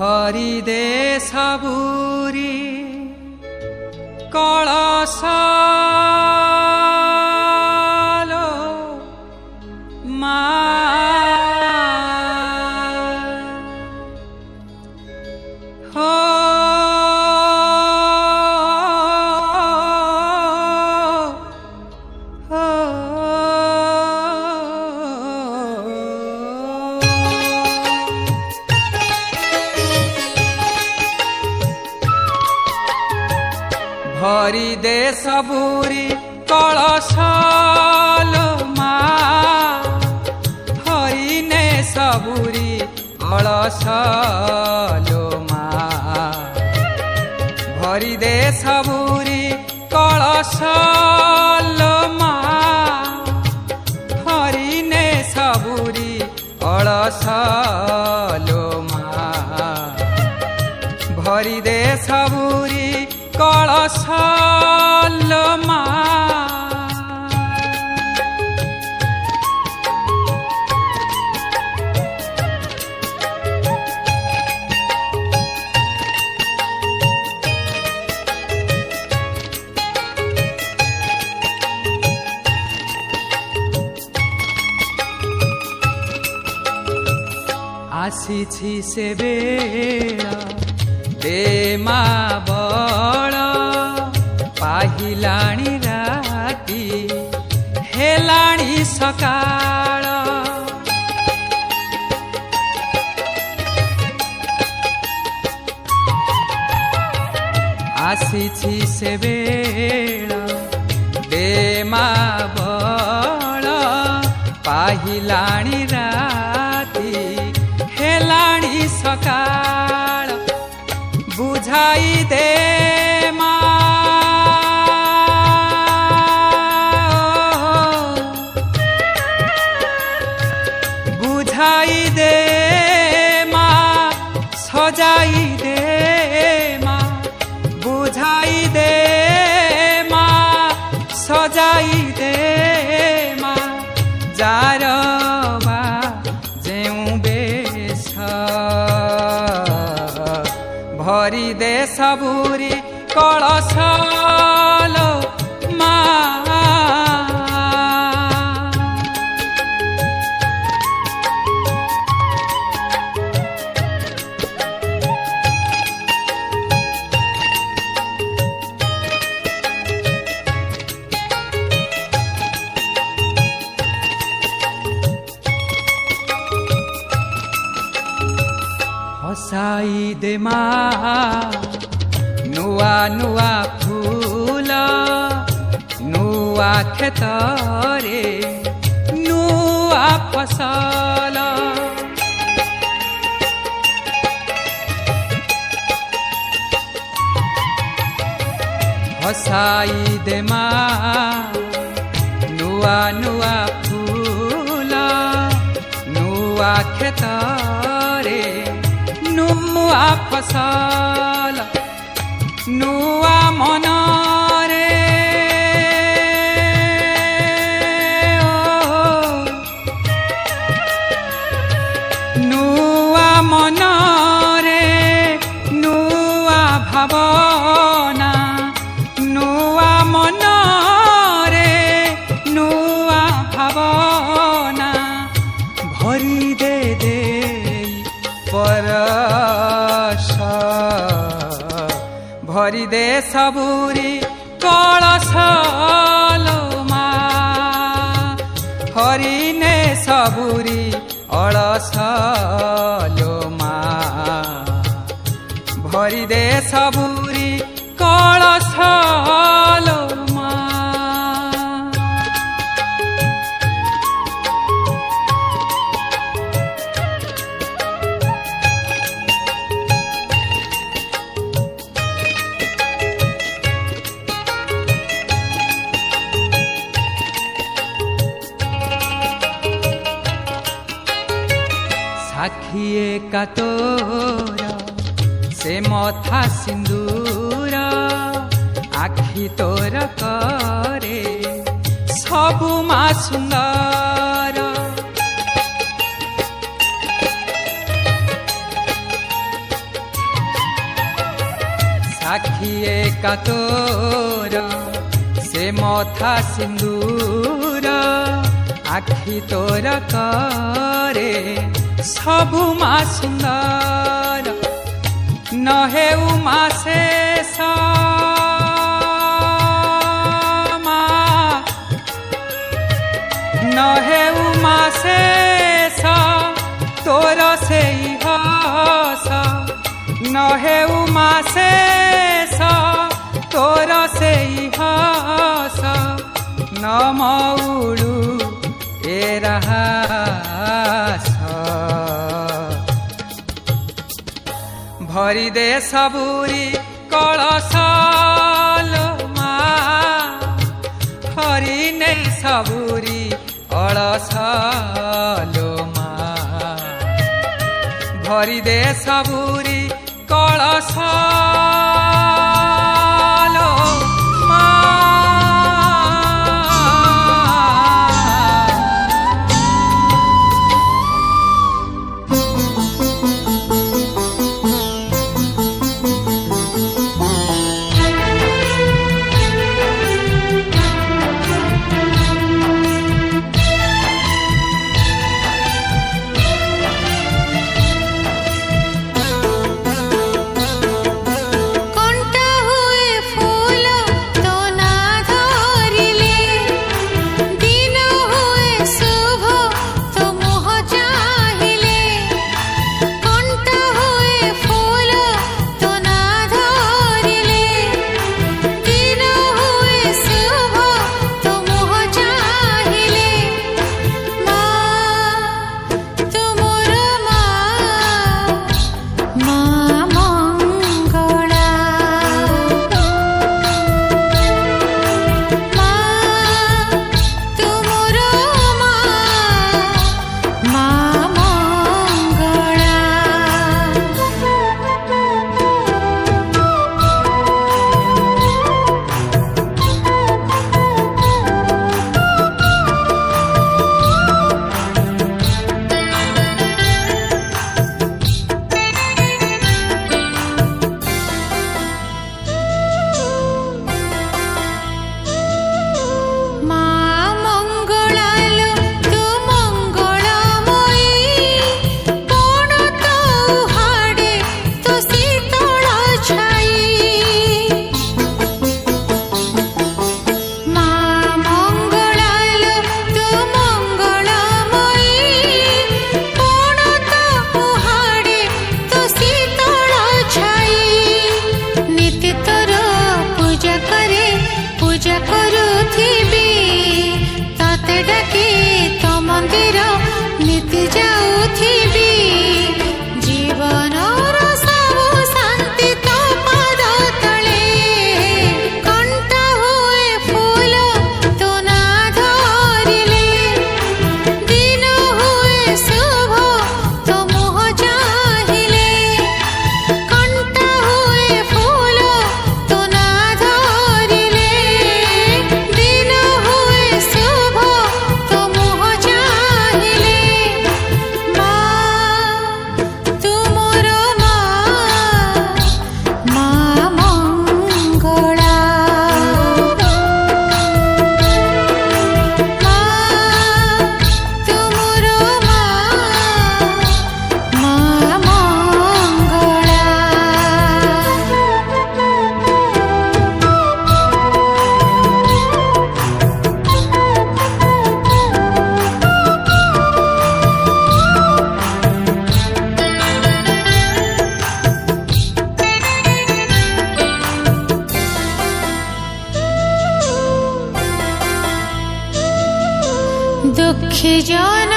भरी दे सबुरी कलश भरी दे सबुरी कलश मा भरी ने सबुरी कलश मा भरी दे सबुरी कलश मा भरी ने सबुरी कलश मा भरी दे सबुरी कलश मा आसीछि से बेला दे मा बड़ पाहिलाणी राती हेलाणी सकाळ आसीछि से बेला दे मा बड़ पाहिलाणी राती हेलाणी सकाळ बुझाई दे मा बुझाई दे मा सजाई दे मा बुझाई दे मा सजाई दे मा जारवा जेउ बेश भरी दे सबुरी कलश मा हसाई दे मा नुआ नुआ फूल नुआ खेतरे नुआ फसल हसाई दे मा नुआ नुआ फूल नुआ खेतरे नुआ फसल नुआ मनरे नुआ मनरे नुआ भावना नुआ मनरे नुआ भावना भरी दे दे परश भरी दे सबुरी कलश मा हरि ने सबुरी अलस मा भरी दे सबुरी कलश मा साखिए का तोरा से मथा सिंदूर आखि तोर करे सबु मा सुंदर आखि एका तोर से मथा सिंदूर आखि तोर करे सबु मा सुंदर नहे उमा शेष नहे उमा शेष तोर से हस नहे उमा शेष तोर से हस न मौलू ए रहास भरी दे सबुरी कलश मा हरि ने सबुरी कलश मा भरी दे सबुरी कलश दुखी जन